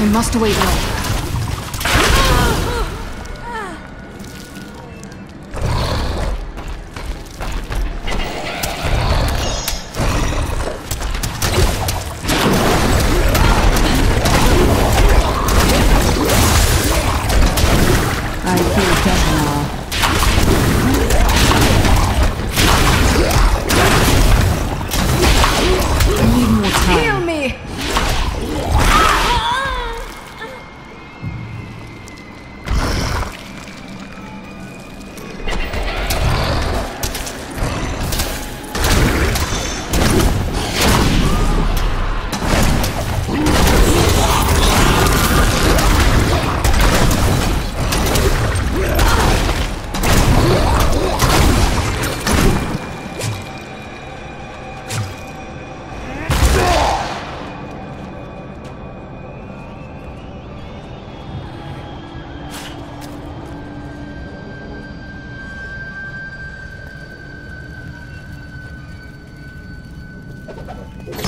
I must await longer. I feel better now. I need more time. Heal me!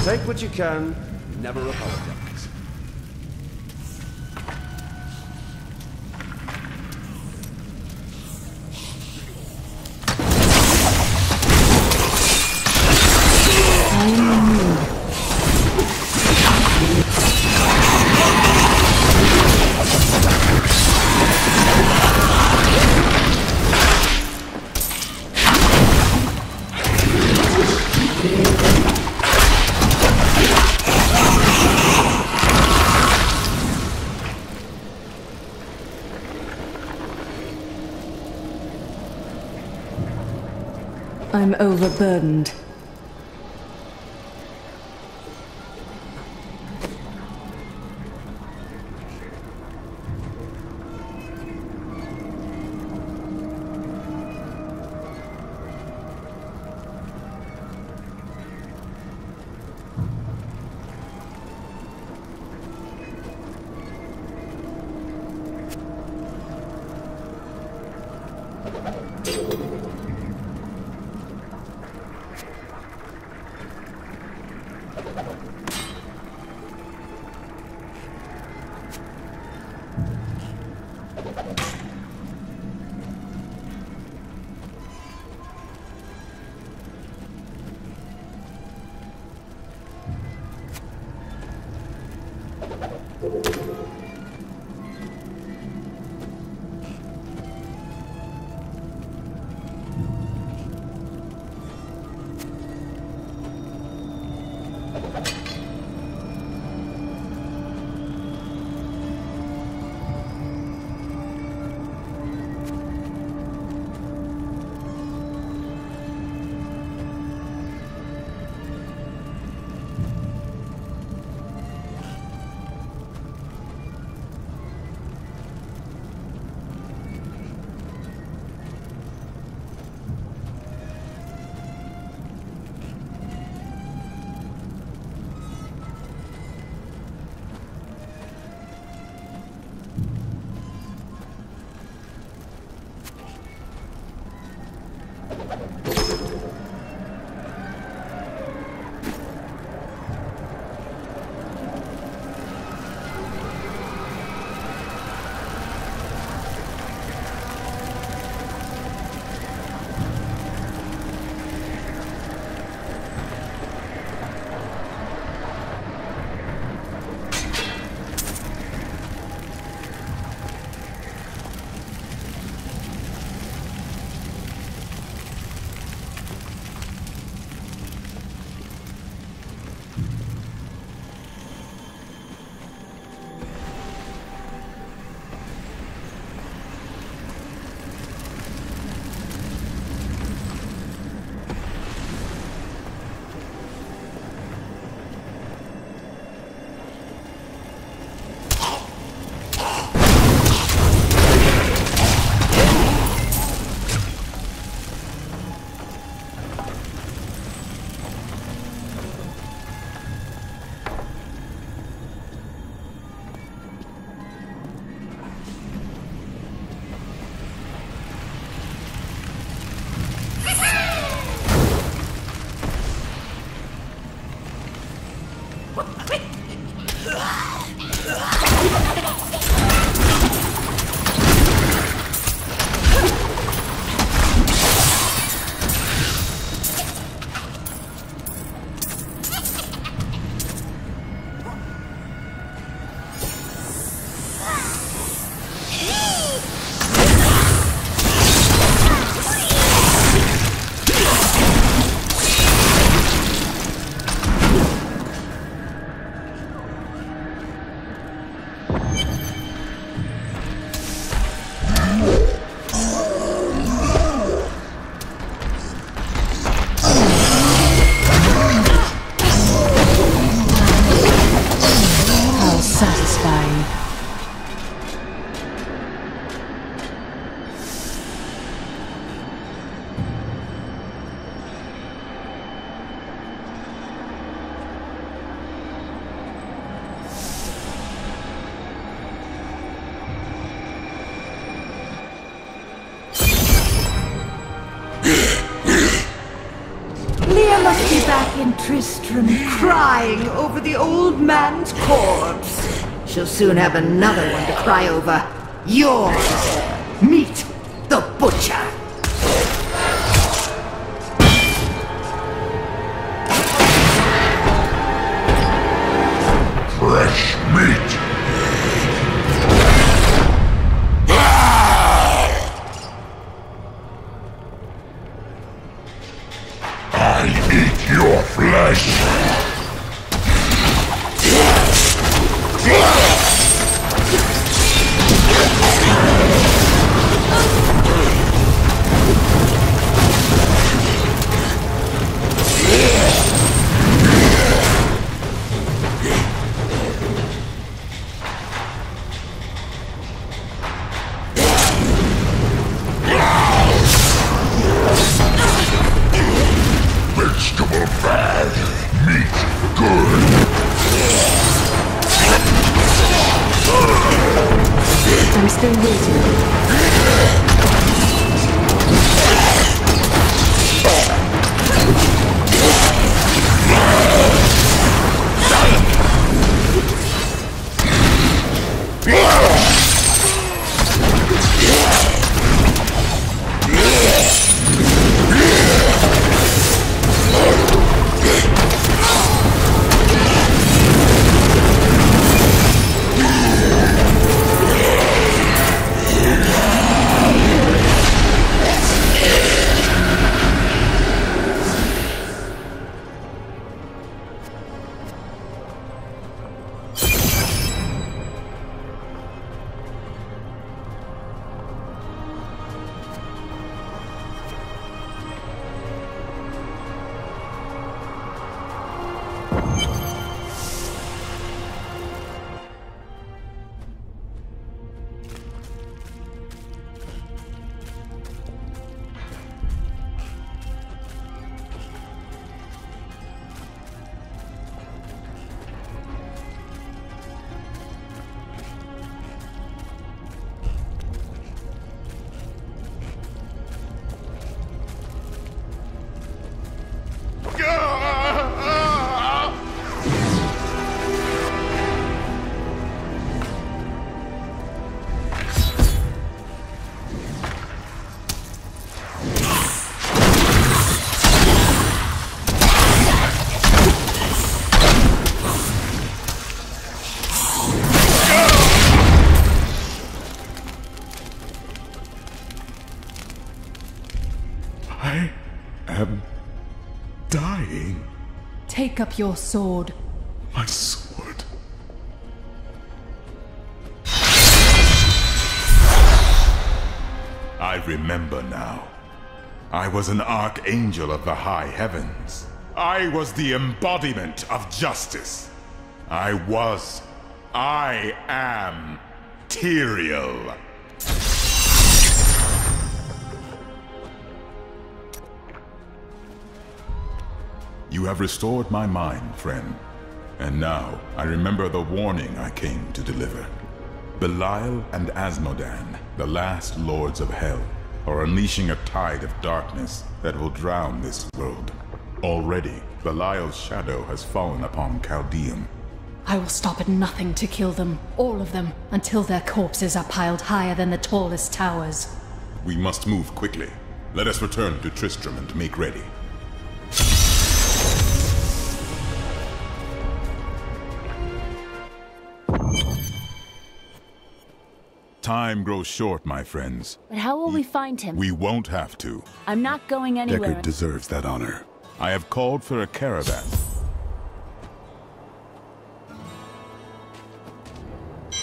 Take what you can, never apologize. I'm overburdened. back in Tristram crying over the old man's corpse. She'll soon have another one to cry over. Yours! Meet the Butcher! Fresh meat! I eat your flesh! Vegetable bad, meat good. I'm still waiting. I am dying. Take up your sword. My sword. I remember now. I was an archangel of the high heavens. I was the embodiment of justice. I am Tyrael. You have restored my mind, friend. And now, I remember the warning I came to deliver. Belial and Asmodan, the last lords of hell, are unleashing a tide of darkness that will drown this world. Already, Belial's shadow has fallen upon Caldeum. I will stop at nothing to kill them, all of them, until their corpses are piled higher than the tallest towers. We must move quickly. Let us return to Tristram and make ready. Time grows short, my friends. But how will we find him? We won't have to. I'm not going anywhere. Deckard deserves that honor. I have called for a caravan.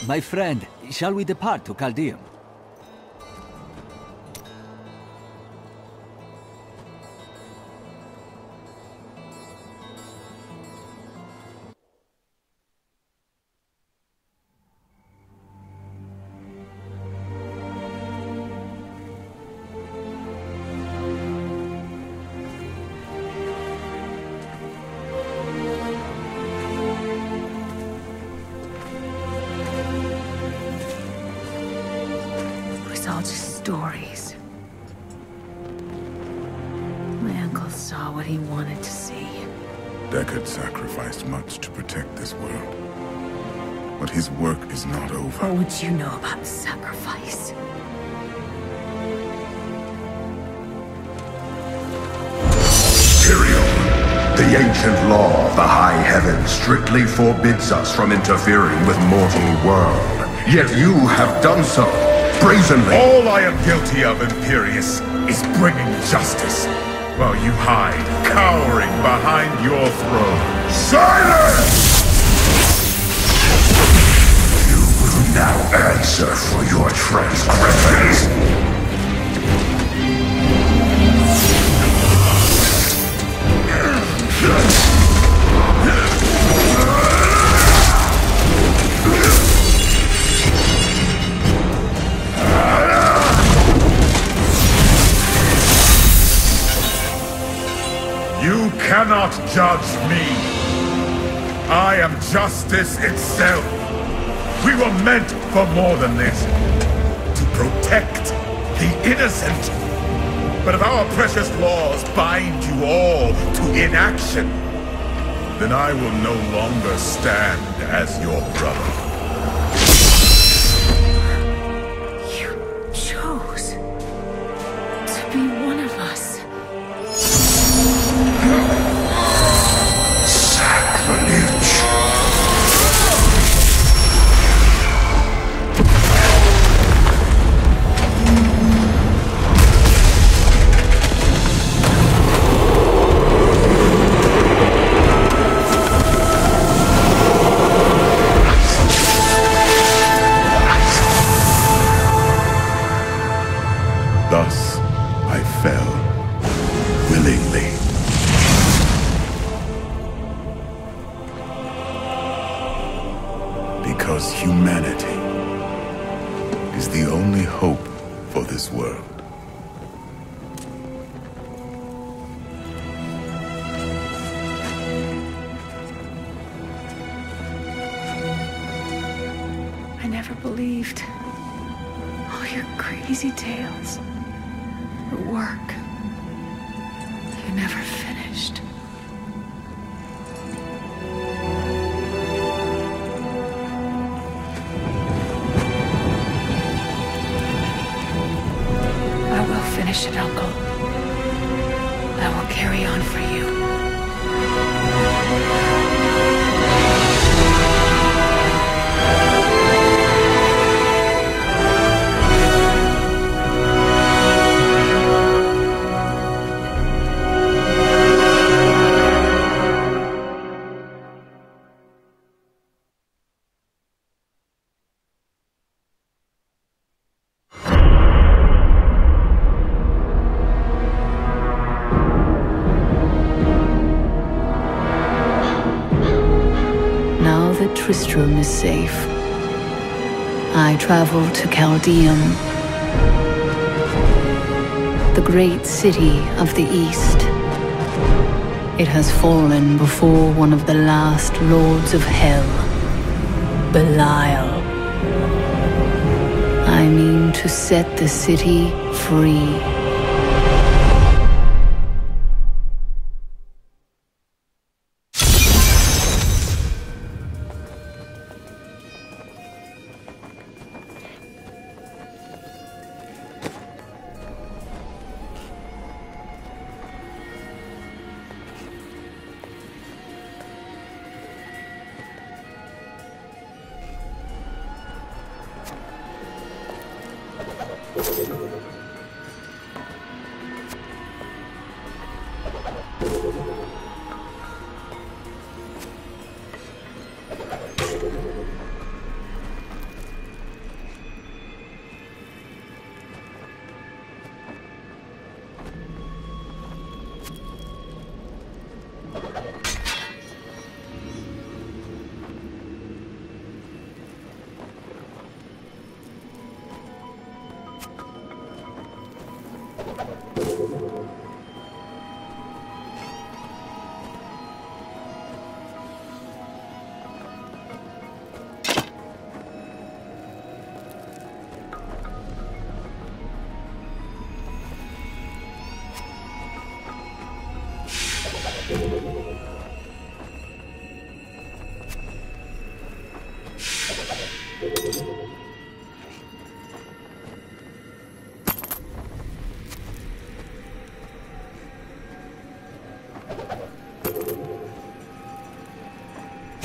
My friend, shall we depart to Caldeum? It's all just stories. My uncle saw what he wanted to see. Deckard sacrificed much to protect this world. But his work is not over. What would you know about sacrifice? Tyrael, the ancient law of the High Heaven strictly forbids us from interfering with mortal world. Yet you have done so, brazenly. All I am guilty of, Imperius, is bringing justice, while you hide, cowering behind your throne. Silence! You will now answer for your transgressions. You cannot judge me. I am justice itself. We were meant for more than this. To protect the innocent. But if our precious laws bind you all to inaction, then I will no longer stand as your brother. You chose to be one of us. Sacrilege. Thus, I fell, willingly. Because humanity is the only hope for this world. I never believed all your crazy tales. Your work. You never finished. I will finish it, Uncle. I will carry on for you. Now that Tristram is safe, I travel to Caldeum, the great city of the East. It has fallen before one of the last lords of Hell, Belial. I mean to set the city free.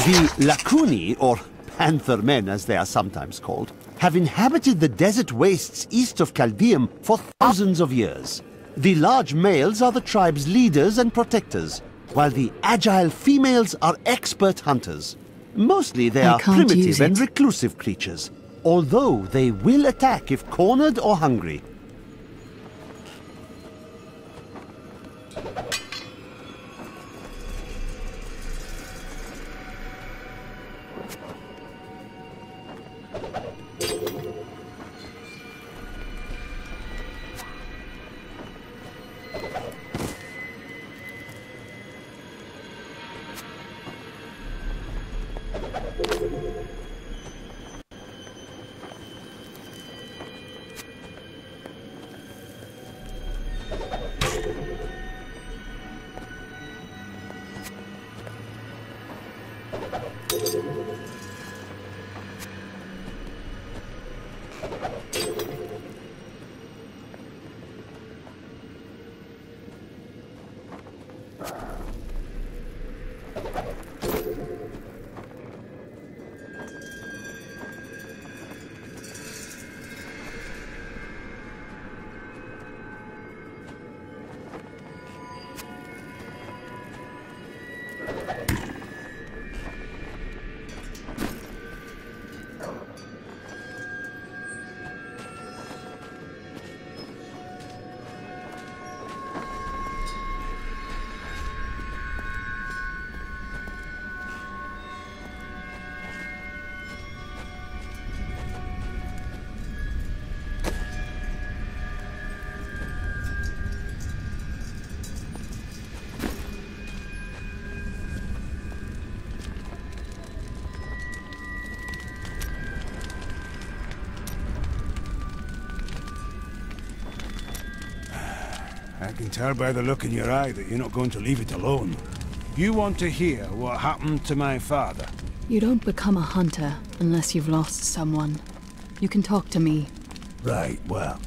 The Lakuni, or Panther Men as they are sometimes called, have inhabited the desert wastes east of Caldeum for thousands of years. The large males are the tribe's leaders and protectors, while the agile females are expert hunters. Mostly they are primitive and reclusive creatures, although they will attack if cornered or hungry. I can tell by the look in your eye that you're not going to leave it alone. You want to hear what happened to my father? You don't become a hunter unless you've lost someone. You can talk to me. Right, well,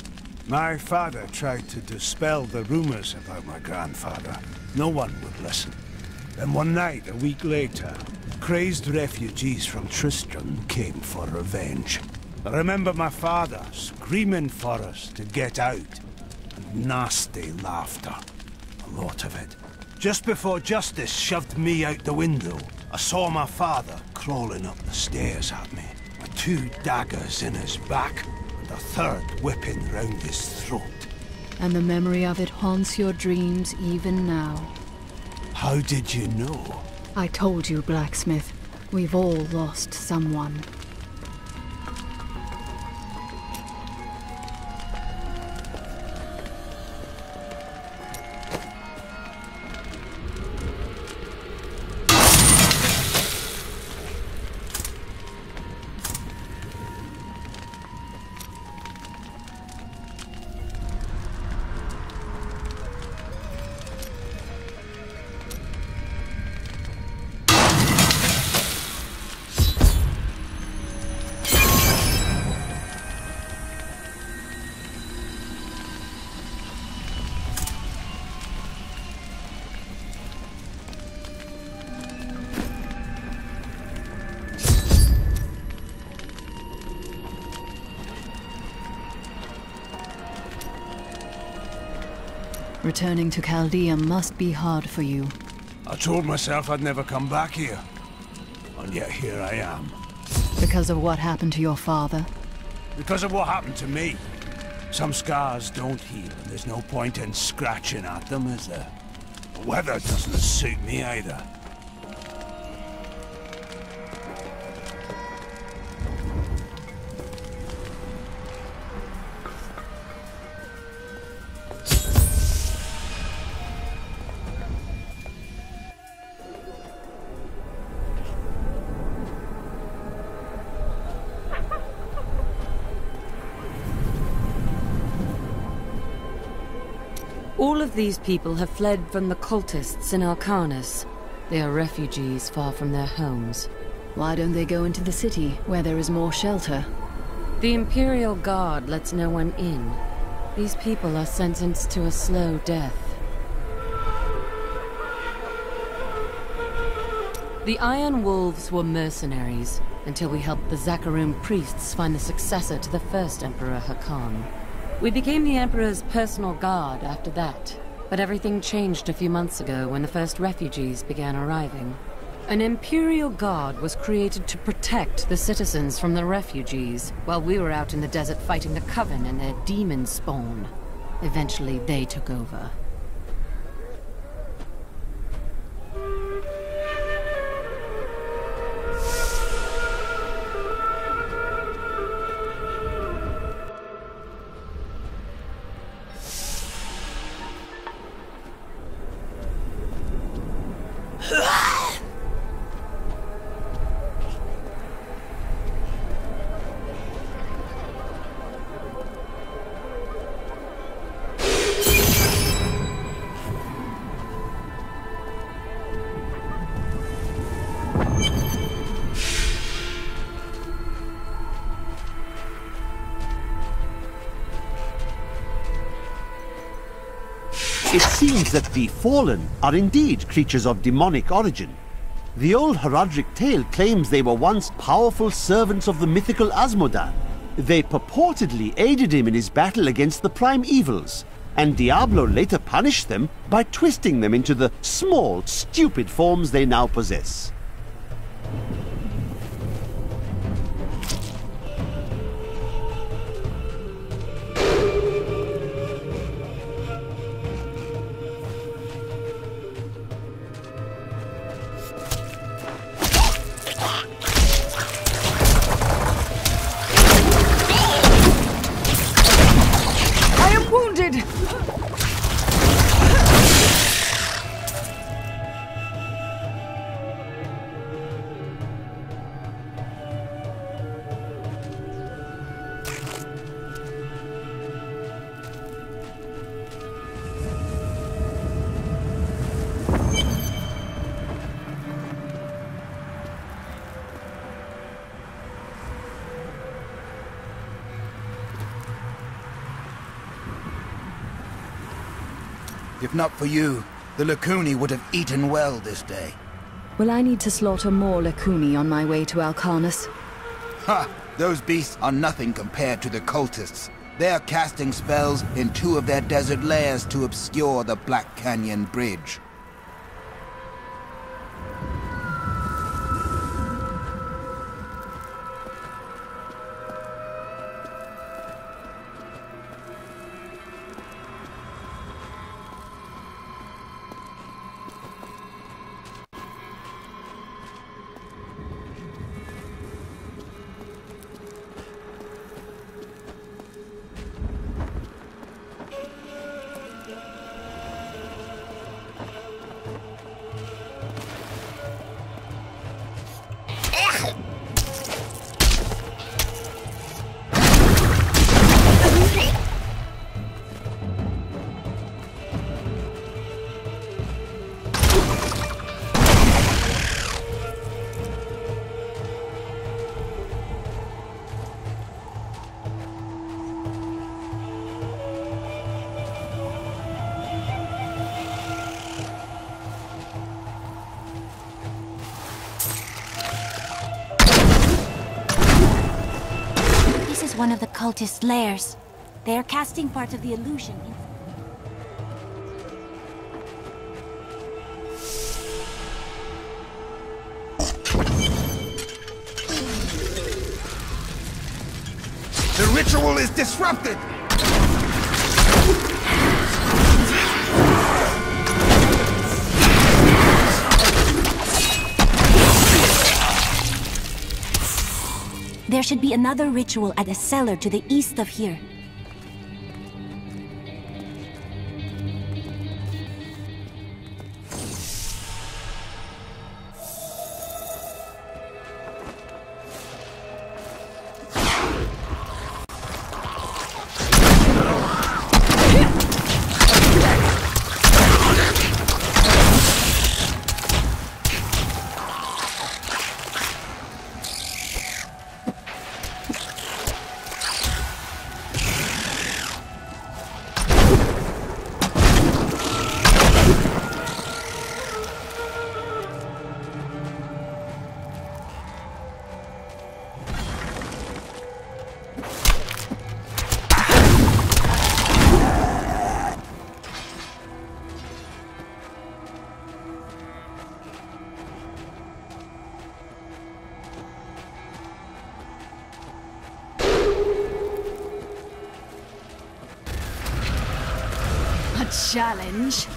my father tried to dispel the rumors about my grandfather. No one would listen. Then one night, a week later, crazed refugees from Tristram came for revenge. I remember my father screaming for us to get out. And nasty laughter. A lot of it. Just before Justice shoved me out the window, I saw my father crawling up the stairs at me, with 2 daggers in his back, and a 3rd whipping round his throat. And the memory of it haunts your dreams even now. How did you know? I told you, Blacksmith. We've all lost someone. Returning to Caldeum must be hard for you. I told myself I'd never come back here. And yet here I am. Because of what happened to your father? Because of what happened to me. Some scars don't heal, and there's no point in scratching at them, is there? The weather doesn't suit me either. All of these people have fled from the cultists in Arcanus. They are refugees far from their homes. Why don't they go into the city, where there is more shelter? The Imperial Guard lets no one in. These people are sentenced to a slow death. The Iron Wolves were mercenaries, until we helped the Zakarum priests find the successor to the first Emperor Hakan. We became the Emperor's personal guard after that, but everything changed a few months ago when the first refugees began arriving. An Imperial Guard was created to protect the citizens from the refugees, while we were out in the desert fighting the Coven and their demon spawn. Eventually, they took over. It seems that the Fallen are indeed creatures of demonic origin. The old Haradric tale claims they were once powerful servants of the mythical Azmodan. They purportedly aided him in his battle against the Prime Evils, and Diablo later punished them by twisting them into the small, stupid forms they now possess. If not for you, the Lakuni would have eaten well this day. Will I need to slaughter more Lakuni on my way to Alcarnus? Ha! Those beasts are nothing compared to the cultists. They are casting spells in 2 of their desert lairs to obscure the Black Canyon Bridge. One of the cultist lairs. They are casting part of the illusion. The ritual is disrupted! There should be another ritual at a cellar to the east of here. challenge.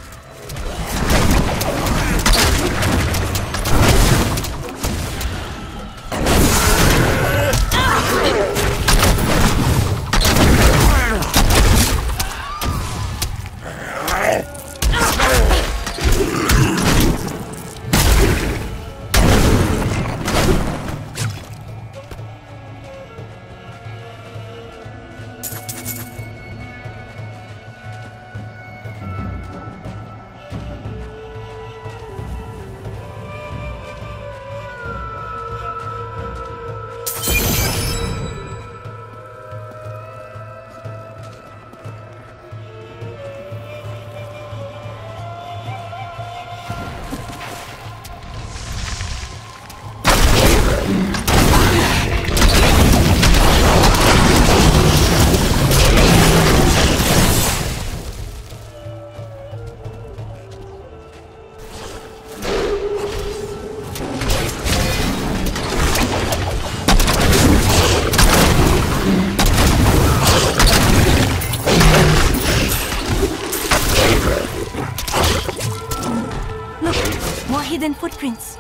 Hidden footprints.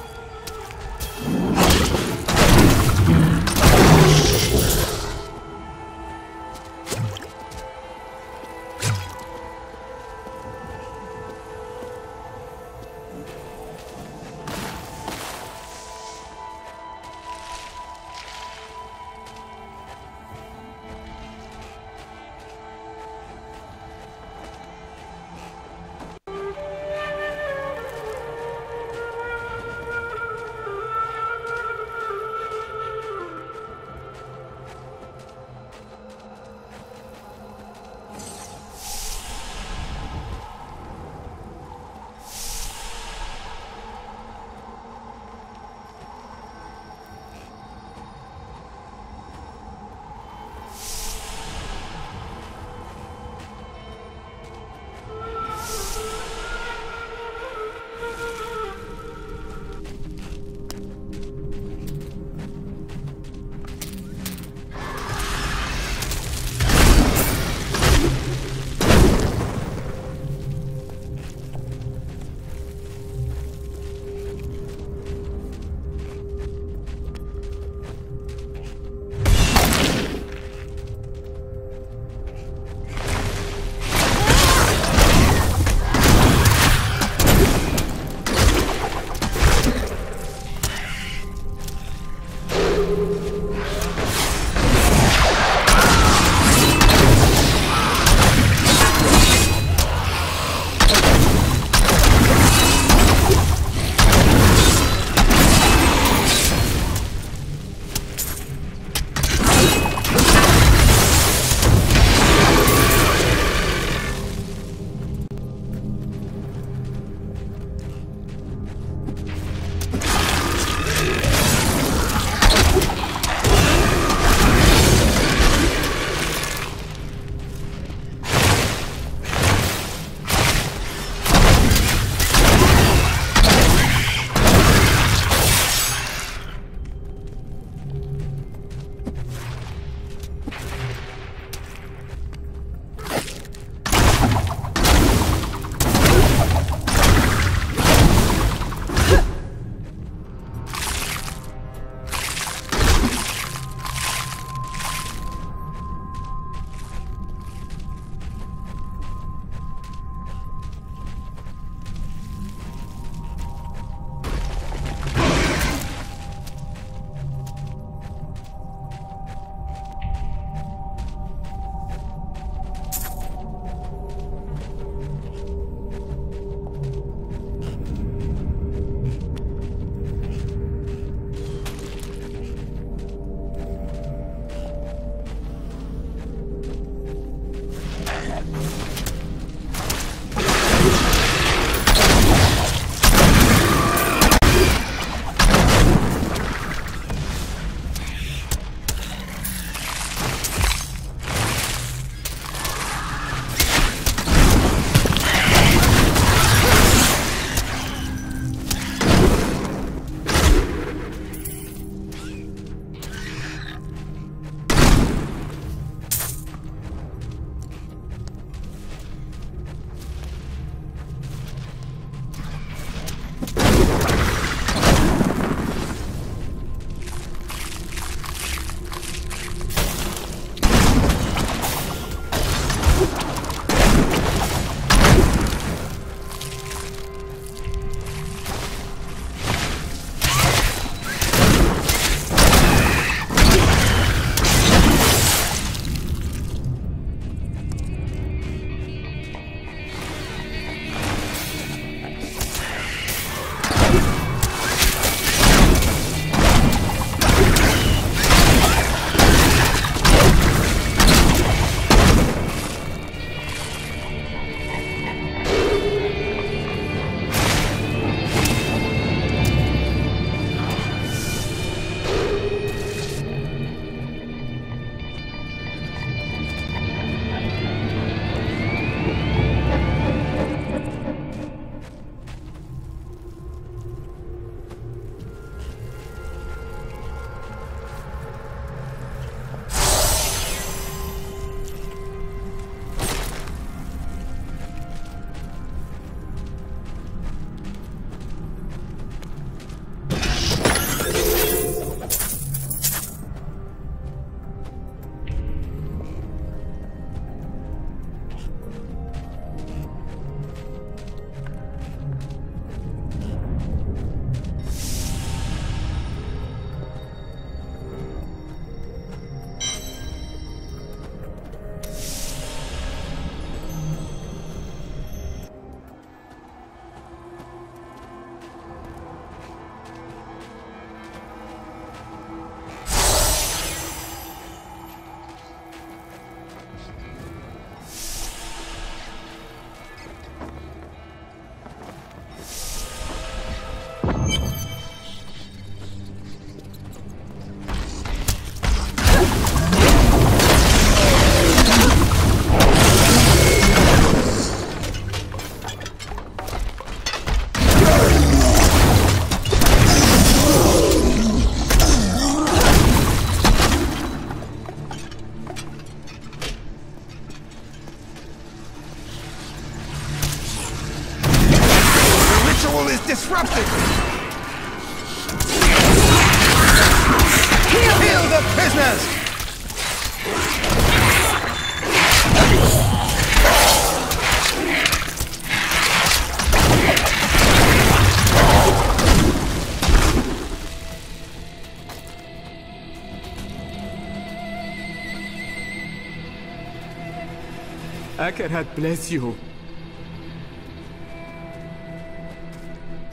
Akarat bless you.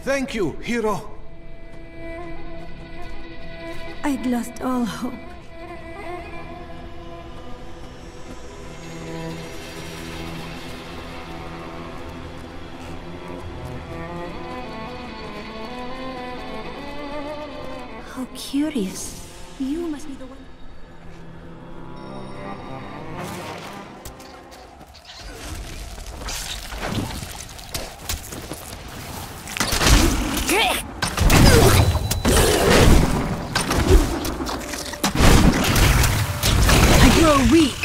Thank you, hero. I'd lost all hope. How curious. You must be the one... I grow weak.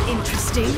Interesting.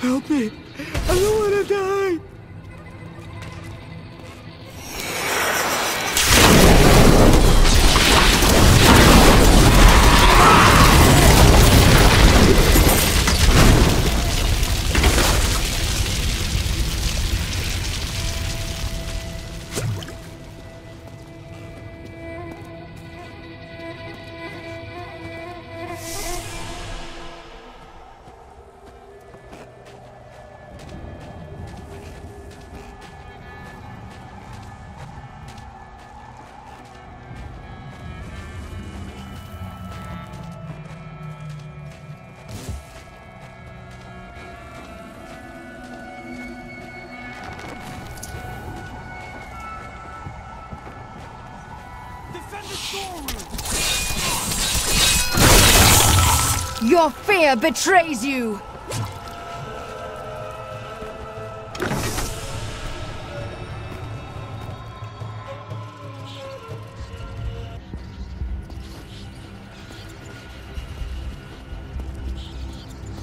Help me! I don't want to die! Your fear betrays you!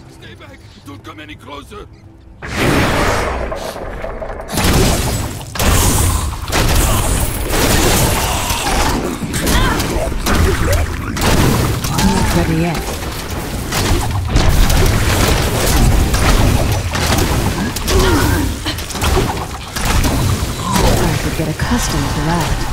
Stay back! Don't come any closer! I'm not ready yet. I could get accustomed to that.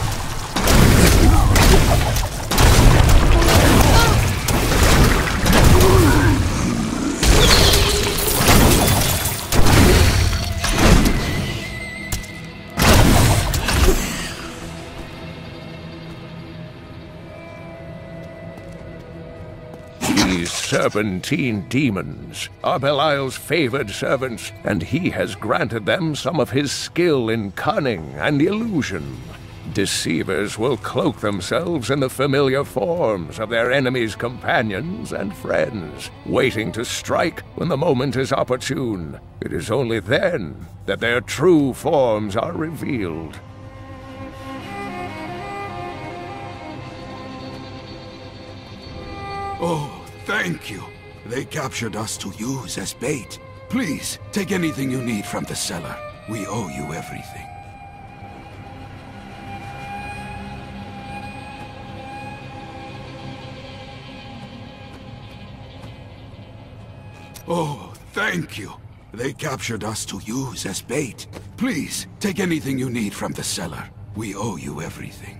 These serpentine demons are Belial's favored servants, and he has granted them some of his skill in cunning and illusion. Deceivers will cloak themselves in the familiar forms of their enemies' companions and friends, waiting to strike when the moment is opportune. It is only then that their true forms are revealed. Oh, thank you. They captured us to use as bait. Please, take anything you need from the cellar. We owe you everything. Oh, thank you. They captured us to use as bait. Please, take anything you need from the cellar. We owe you everything.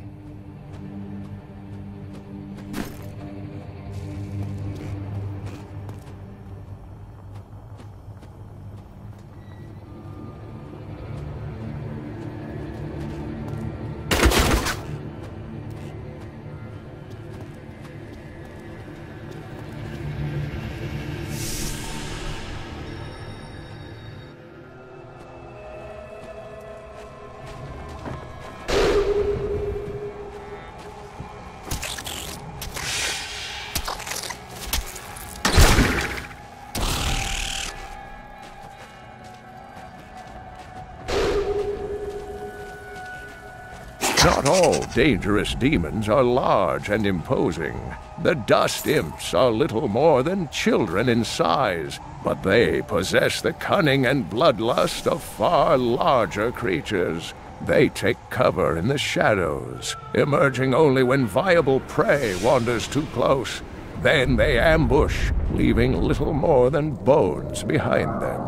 Not all dangerous demons are large and imposing. The dust imps are little more than children in size, but they possess the cunning and bloodlust of far larger creatures. They take cover in the shadows, emerging only when viable prey wanders too close. Then they ambush, leaving little more than bones behind them.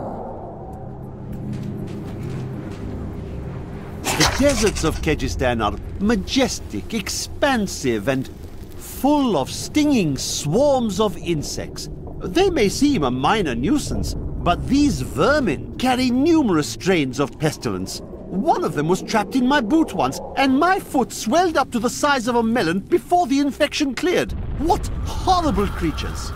The deserts of Kyrgyzstan are majestic, expansive, and full of stinging swarms of insects. They may seem a minor nuisance, but these vermin carry numerous strains of pestilence. One of them was trapped in my boot once, and my foot swelled up to the size of a melon before the infection cleared. What horrible creatures!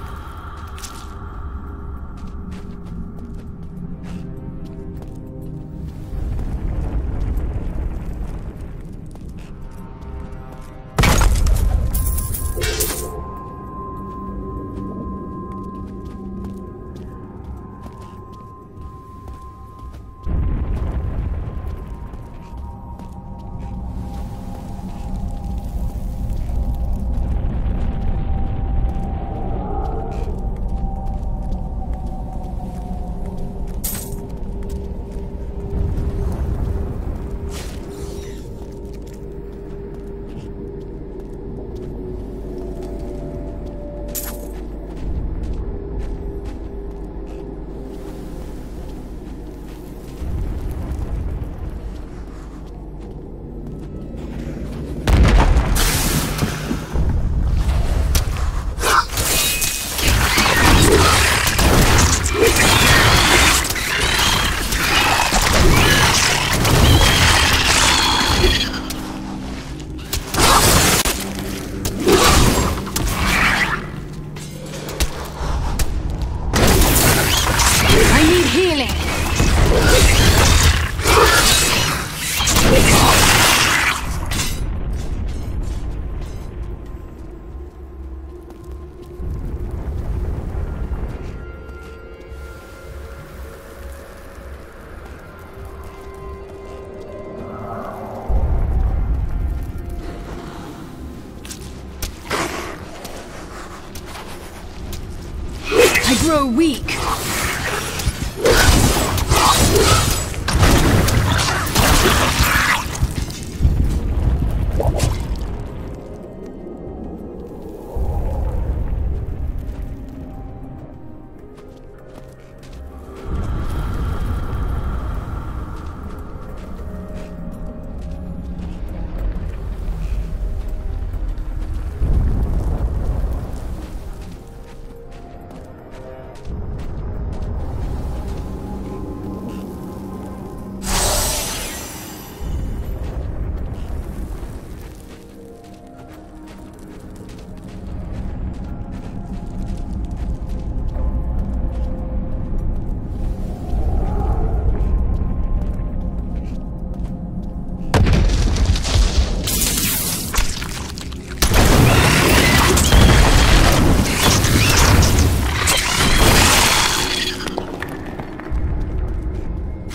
grow weak.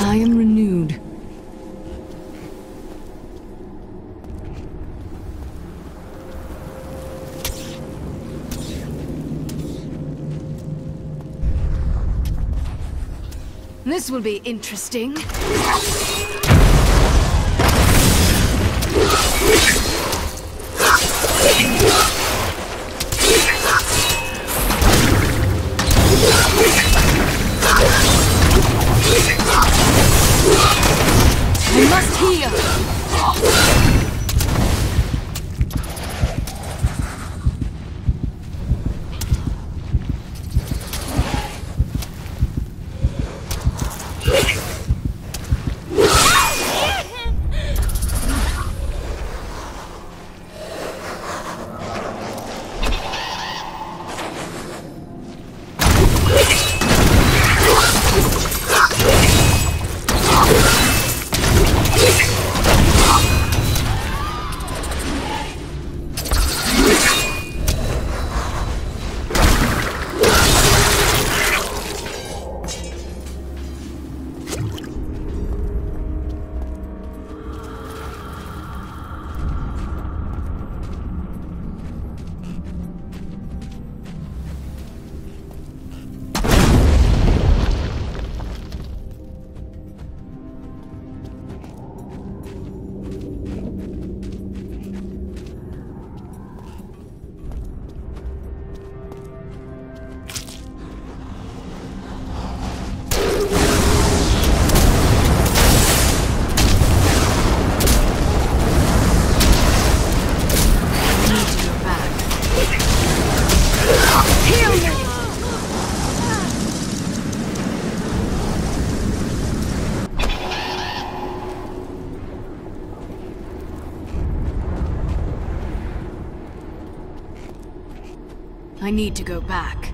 I am renewed. This will be interesting. I must heal. I need to go back.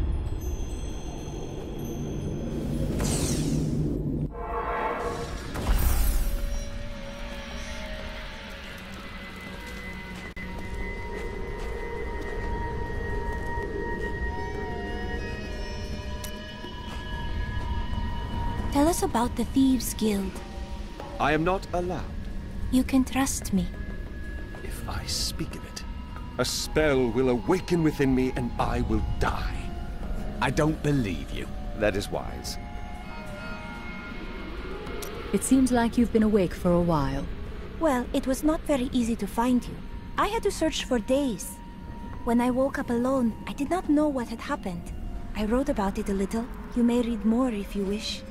Tell us about the Thieves' Guild. I am not allowed. You can trust me. If I speak of it, a spell will awaken within me and I will die. I don't believe you. That is wise. It seems like you've been awake for a while. Well, it was not very easy to find you. I had to search for days. When I woke up alone, I did not know what had happened. I wrote about it a little. You may read more if you wish.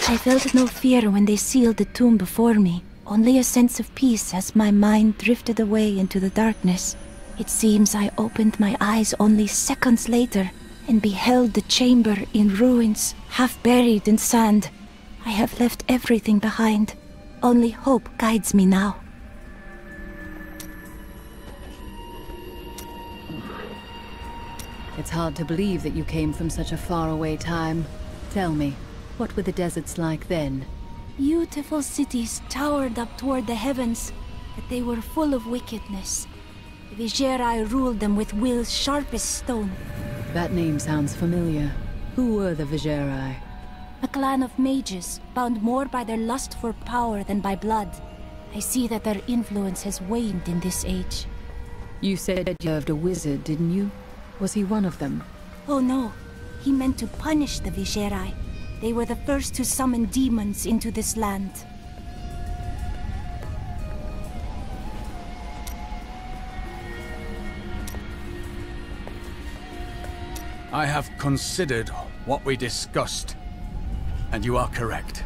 I felt no fear when they sealed the tomb before me. Only a sense of peace as my mind drifted away into the darkness. It seems I opened my eyes only seconds later and beheld the chamber in ruins, half buried in sand. I have left everything behind. Only hope guides me now. It's hard to believe that you came from such a faraway time. Tell me, what were the deserts like then? Beautiful cities towered up toward the heavens, but they were full of wickedness. The Vigerai ruled them with will's sharpest stone. That name sounds familiar. Who were the Vigerai? A clan of mages, bound more by their lust for power than by blood. I see that their influence has waned in this age. You said you served a wizard, didn't you? Was he one of them? Oh no. He meant to punish the Viscerai. They were the first to summon demons into this land. I have considered what we discussed, and you are correct.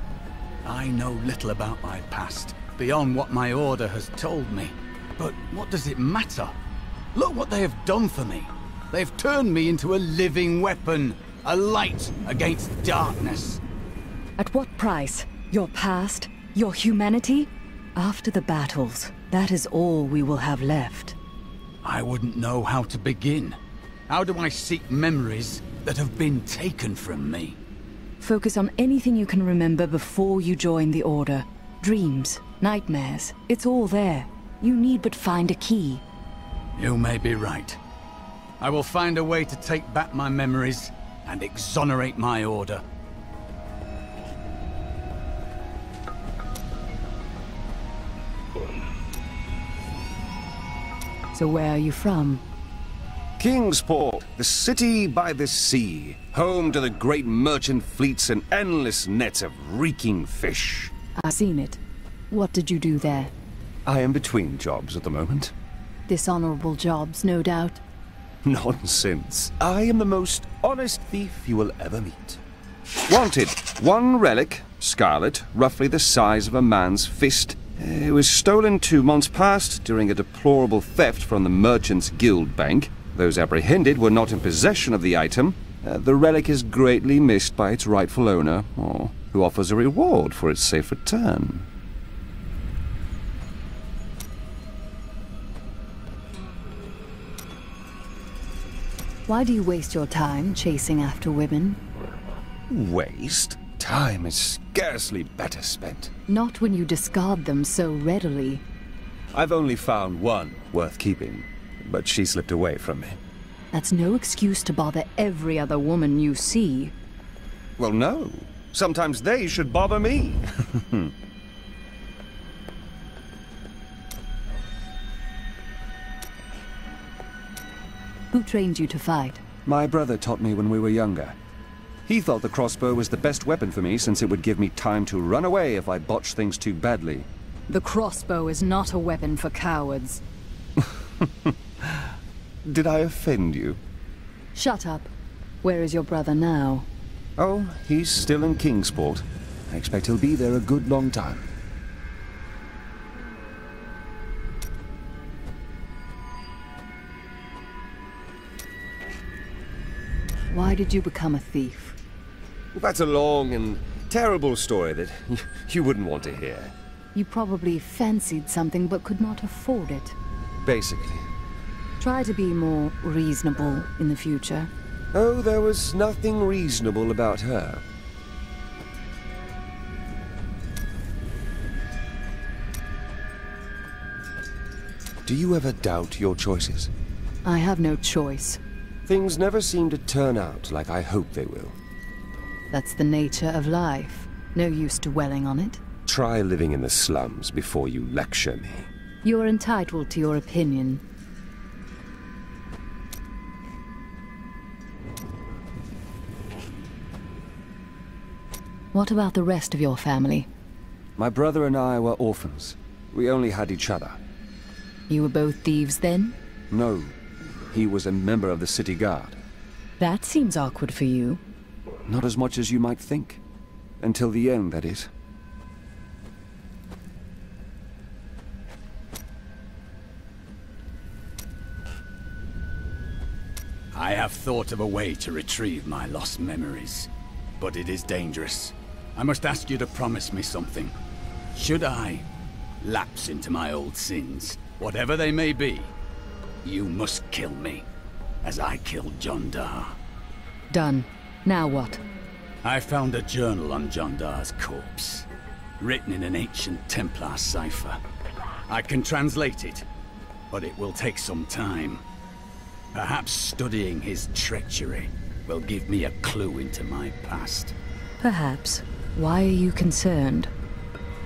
I know little about my past, beyond what my order has told me. But what does it matter? Look what they have done for me. They've turned me into a living weapon, a light against darkness. At what price? Your past? Your humanity? After the battles, that is all we will have left. I wouldn't know how to begin. How do I seek memories that have been taken from me? Focus on anything you can remember before you join the Order. Dreams, nightmares, it's all there. You need but find a key. You may be right. I will find a way to take back my memories and exonerate my order. So where are you from? Kingsport, the city by the sea, home to the great merchant fleets and endless nets of reeking fish. I've seen it. What did you do there? I am between jobs at the moment. Dishonorable jobs, no doubt. Nonsense. I am the most honest thief you will ever meet. Wanted, one relic, scarlet, roughly the size of a man's fist. It was stolen 2 months past during a deplorable theft from the Merchants Guild Bank. Those apprehended were not in possession of the item. The relic is greatly missed by its rightful owner, or who offers a reward for its safe return. Why do you waste your time chasing after women? Waste? Time is scarcely better spent. Not when you discard them so readily. I've only found one worth keeping, but she slipped away from me. That's no excuse to bother every other woman you see. Well, no. Sometimes they should bother me. Who trained you to fight? My brother taught me when we were younger. He thought the crossbow was the best weapon for me since it would give me time to run away if I botched things too badly. The crossbow is not a weapon for cowards. Did I offend you? Shut up. Where is your brother now? Oh, he's still in Kingsport. I expect he'll be there a good long time. Why did you become a thief? That's a long and terrible story that you wouldn't want to hear. You probably fancied something but could not afford it. Basically. Try to be more reasonable in the future. Oh, there was nothing reasonable about her. Do you ever doubt your choices? I have no choice. Things never seem to turn out like I hope they will. That's the nature of life. No use dwelling on it. Try living in the slums before you lecture me. You are entitled to your opinion. What about the rest of your family? My brother and I were orphans. We only had each other. You were both thieves then? No. He was a member of the city guard. That seems awkward for you. Not as much as you might think. Until the end, that is. I have thought of a way to retrieve my lost memories, but it is dangerous. I must ask you to promise me something. Should I lapse into my old sins, whatever they may be, you must kill me, as I killed Jondar. Done. Now what? I found a journal on Jondar's corpse, written in an ancient Templar cipher. I can translate it, but it will take some time. Perhaps studying his treachery will give me a clue into my past. Perhaps. Why are you concerned?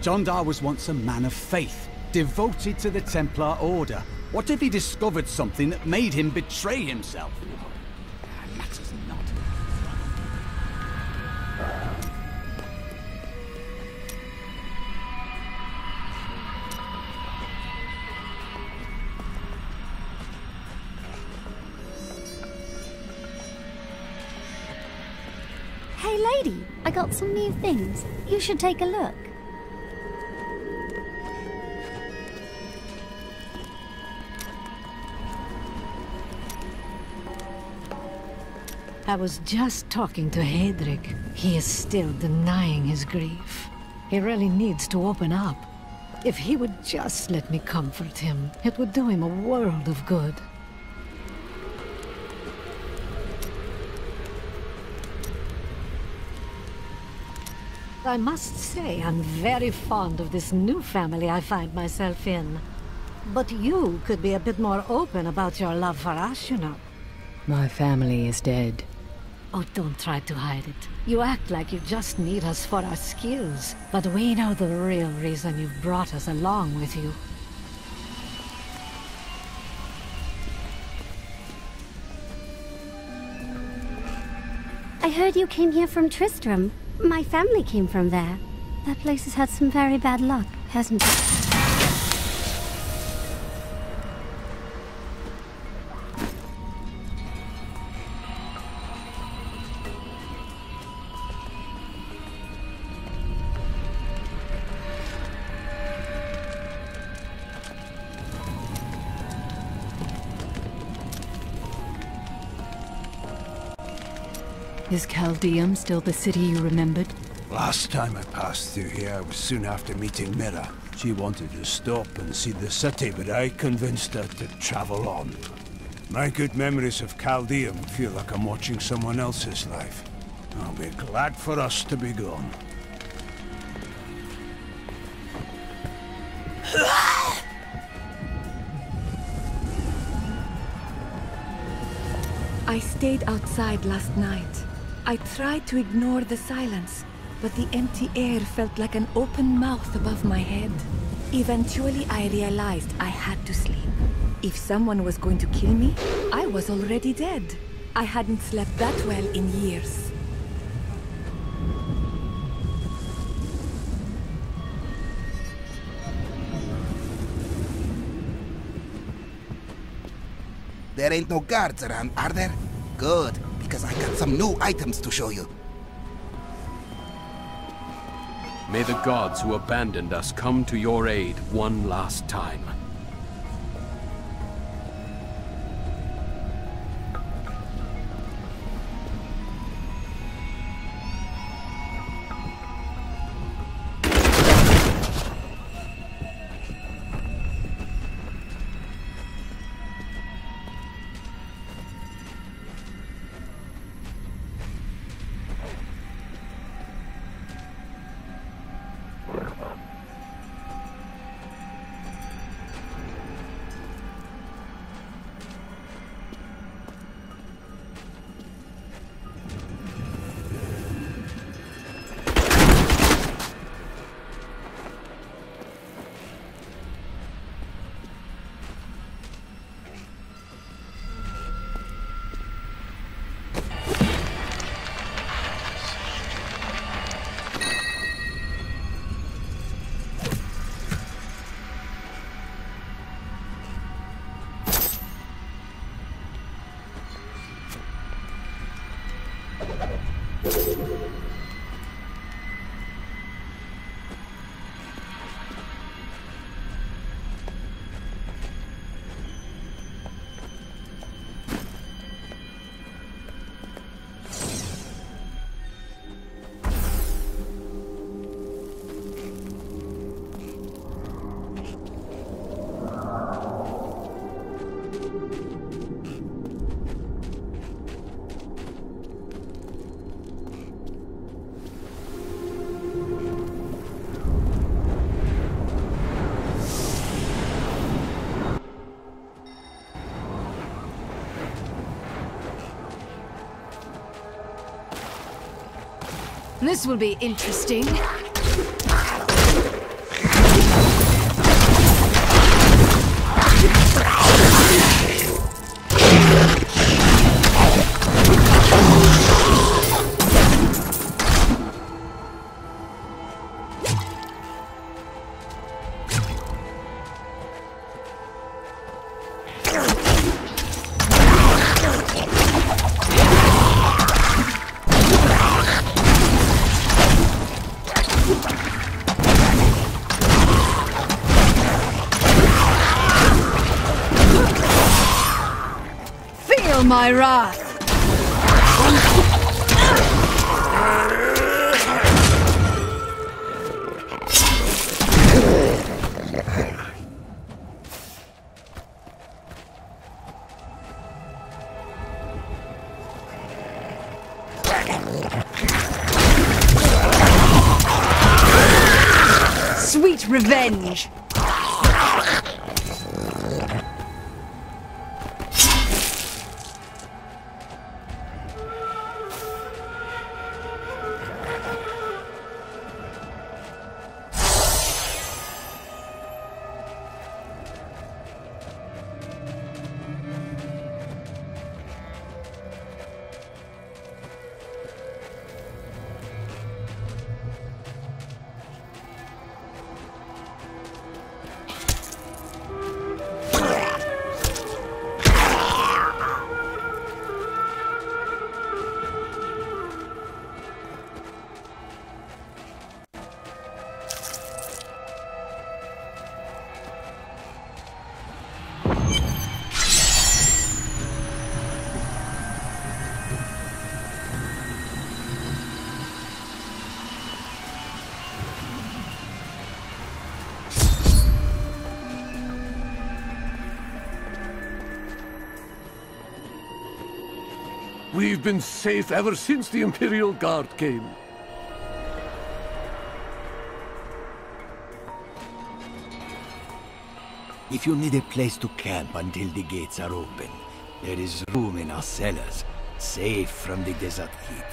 Jondar was once a man of faith, devoted to the Templar Order. What if he discovered something that made him betray himself? That matters not. Hey lady, I got some new things. You should take a look. I was just talking to Hedrick. He is still denying his grief. He really needs to open up. If he would just let me comfort him, it would do him a world of good. I must say, I'm very fond of this new family I find myself in. But you could be a bit more open about your love for Ashuna. My family is dead. Oh, don't try to hide it. You act like you just need us for our skills, but we know the real reason you've brought us along with you. I heard you came here from Tristram. My family came from there. That place has had some very bad luck, hasn't it? Is Caldeum still the city you remembered? Last time I passed through here was soon after meeting Mira. She wanted to stop and see the city, but I convinced her to travel on. My good memories of Caldeum feel like I'm watching someone else's life. I'll be glad for us to be gone. I stayed outside last night. I tried to ignore the silence, but the empty air felt like an open mouth above my head. Eventually, I realized I had to sleep. If someone was going to kill me, I was already dead. I hadn't slept that well in years. There ain't no guards around, are there? Good, because I got some new items to show you. May the gods who abandoned us come to your aid one last time. This will be interesting. my wrath. Sweet revenge! We've been safe ever since the Imperial Guard came. If you need a place to camp until the gates are open, there is room in our cellars, safe from the desert heat.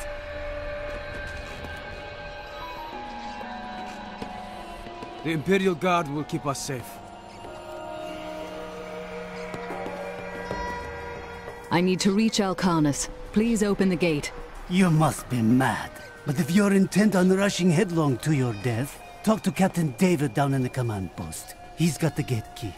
The Imperial Guard will keep us safe. I need to reach Alcarnus. Please open the gate. You must be mad. But if you're intent on rushing headlong to your death, talk to Captain David down in the command post. He's got the gate key.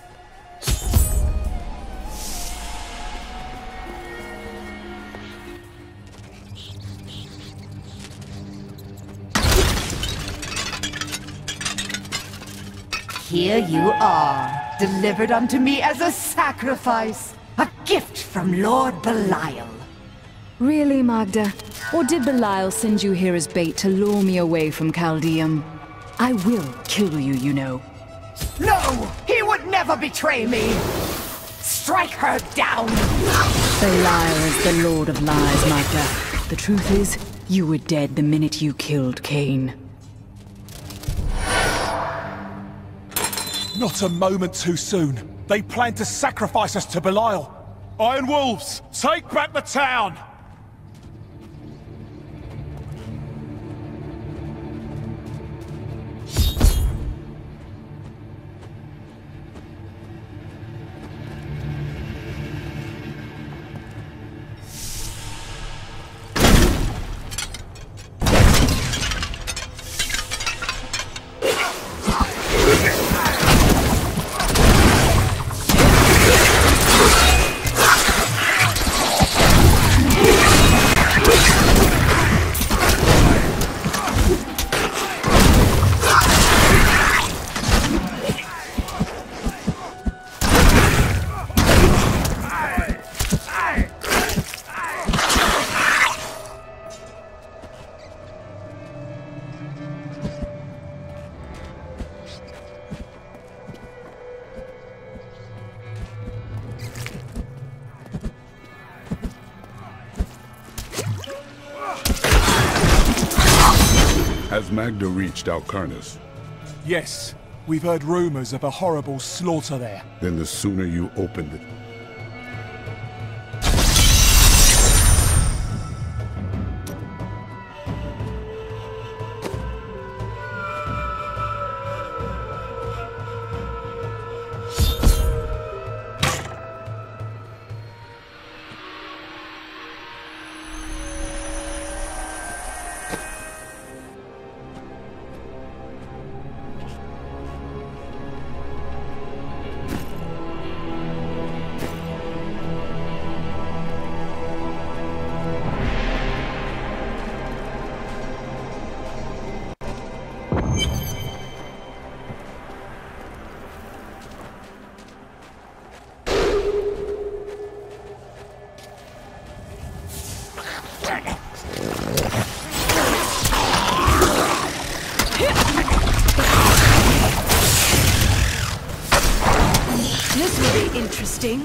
Here you are, delivered unto me as a sacrifice. A gift from Lord Belial. Really, Magda? Or did Belial send you here as bait to lure me away from Caldeum? I will kill you, you know. No! He would never betray me! Strike her down! Belial is the Lord of Lies, Magda. The truth is, you were dead the minute you killed Cain. Not a moment too soon. They plan to sacrifice us to Belial. Iron Wolves, take back the town! Has Magda reached Alcarnus? Yes. We've heard rumors of a horrible slaughter there. Then the sooner you open it. interesting.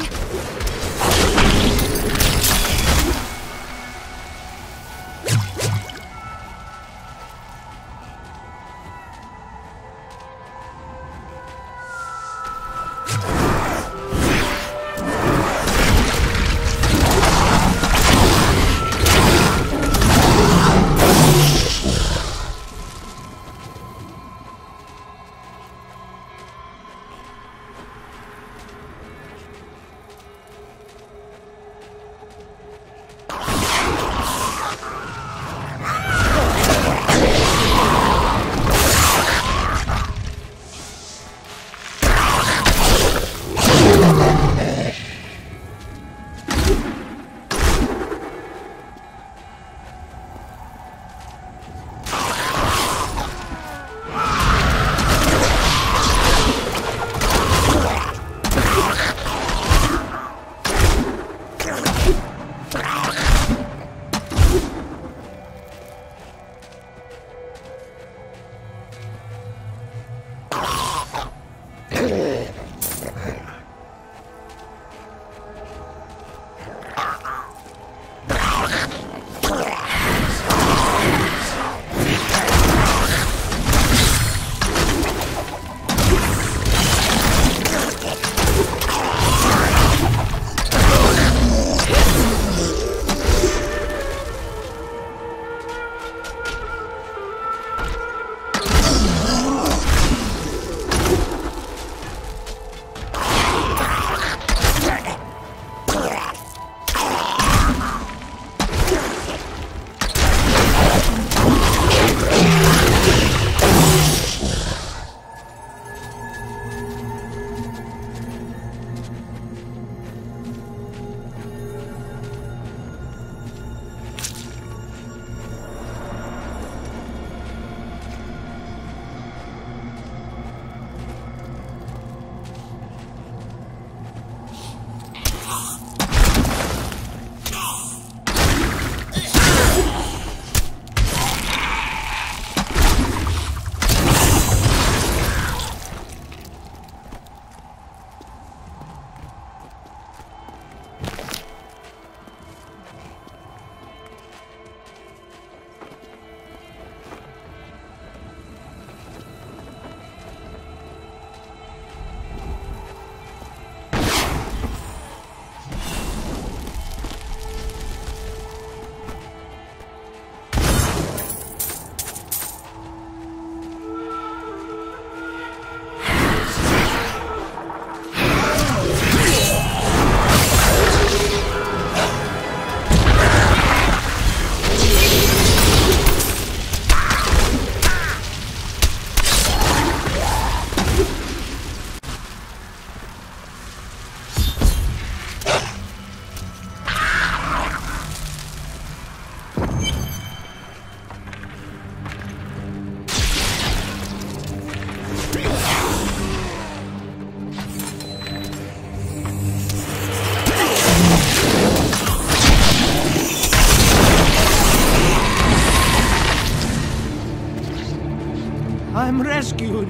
I'm rescued.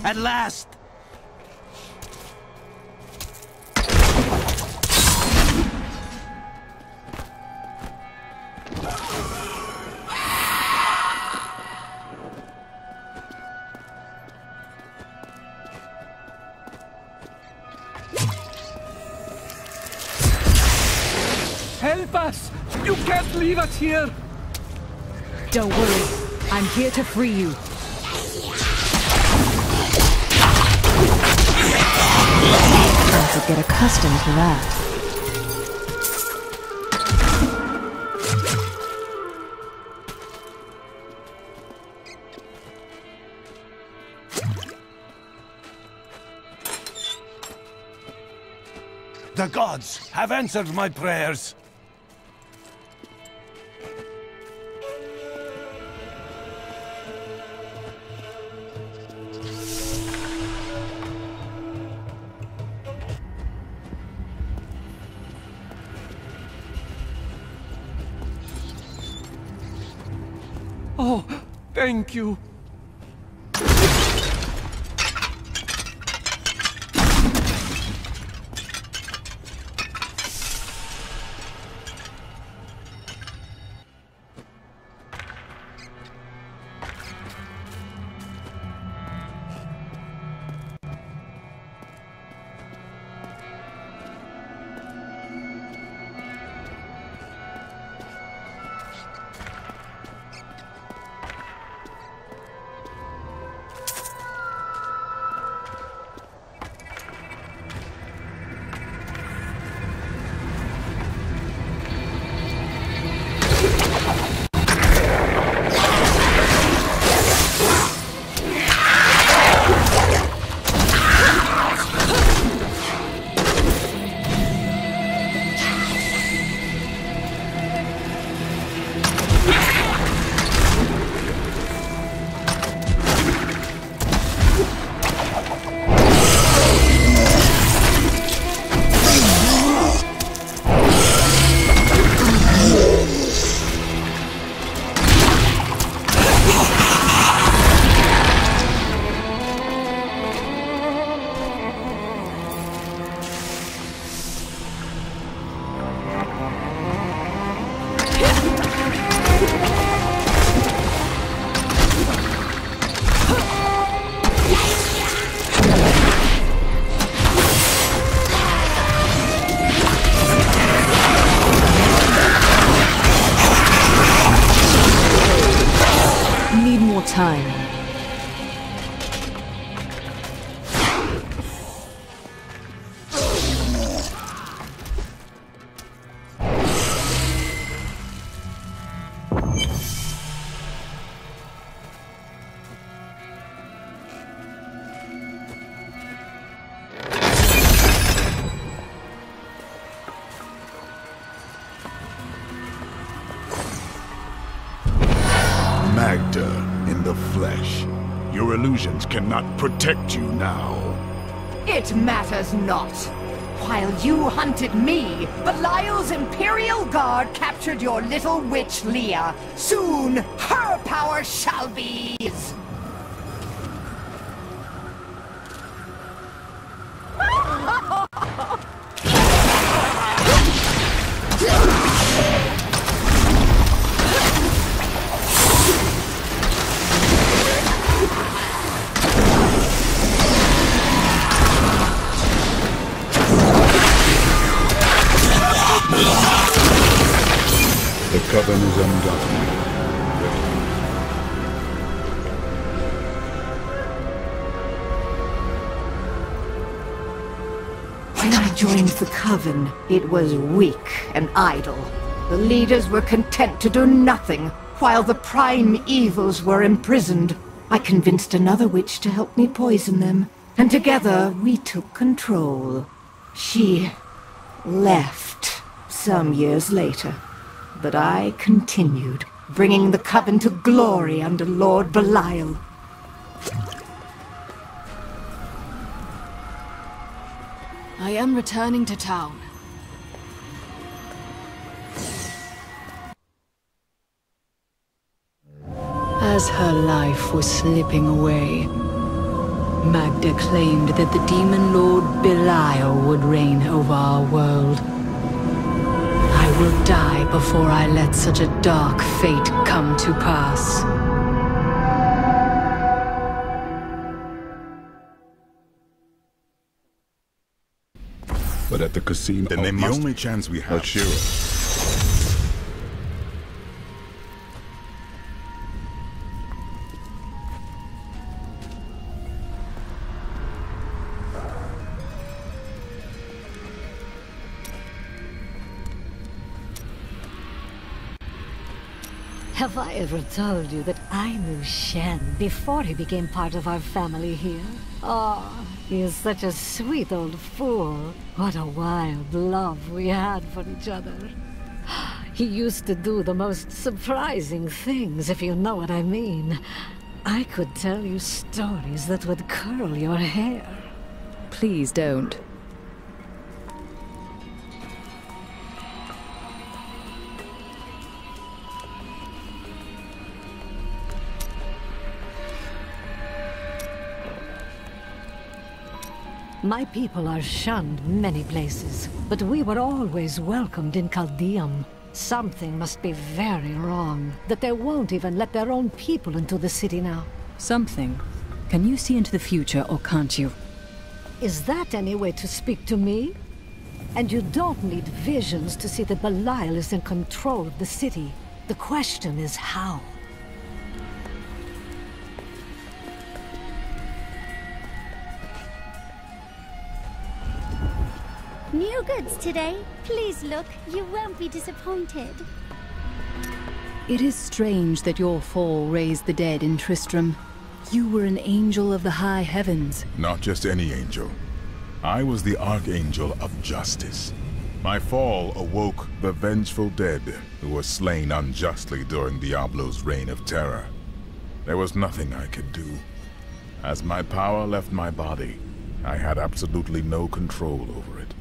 At last! Help us! You can't leave us here! Don't worry. I'm here to free you. I could get accustomed to that. The gods have answered my prayers. Oh, thank you. Time. Magda in the flesh. Your illusions cannot protect you now. It matters not. While you hunted me, Belial's Imperial Guard captured your little witch Leah. Soon, her power shall be his. The Coven is undone. When I joined the Coven, it was weak and idle. The leaders were content to do nothing, while the prime evils were imprisoned. I convinced another witch to help me poison them, and together we took control. She left some years later, but I continued, bringing the Coven to glory under Lord Belial. I am returning to town. As her life was slipping away, Magda claimed that the demon lord Belial would reign over our world. I will die before I let such a dark fate come to pass. But at the casino, then the only chance we have. Ashira. Have I ever told you that I knew Shen before he became part of our family here? Oh, he is such a sweet old fool. What a wild love we had for each other. He used to do the most surprising things, if you know what I mean. I could tell you stories that would curl your hair. Please don't. My people are shunned many places, but we were always welcomed in Caldeum. Something must be very wrong, that they won't even let their own people into the city now. Something? Can you see into the future, or can't you? Is that any way to speak to me? And you don't need visions to see that Belial is in control of the city. The question is how? New goods today. Please look. You won't be disappointed. It is strange that your fall raised the dead in Tristram. You were an angel of the high heavens. Not just any angel. I was the Archangel of Justice. My fall awoke the vengeful dead who were slain unjustly during Diablo's reign of terror. There was nothing I could do. As my power left my body, I had absolutely no control over it.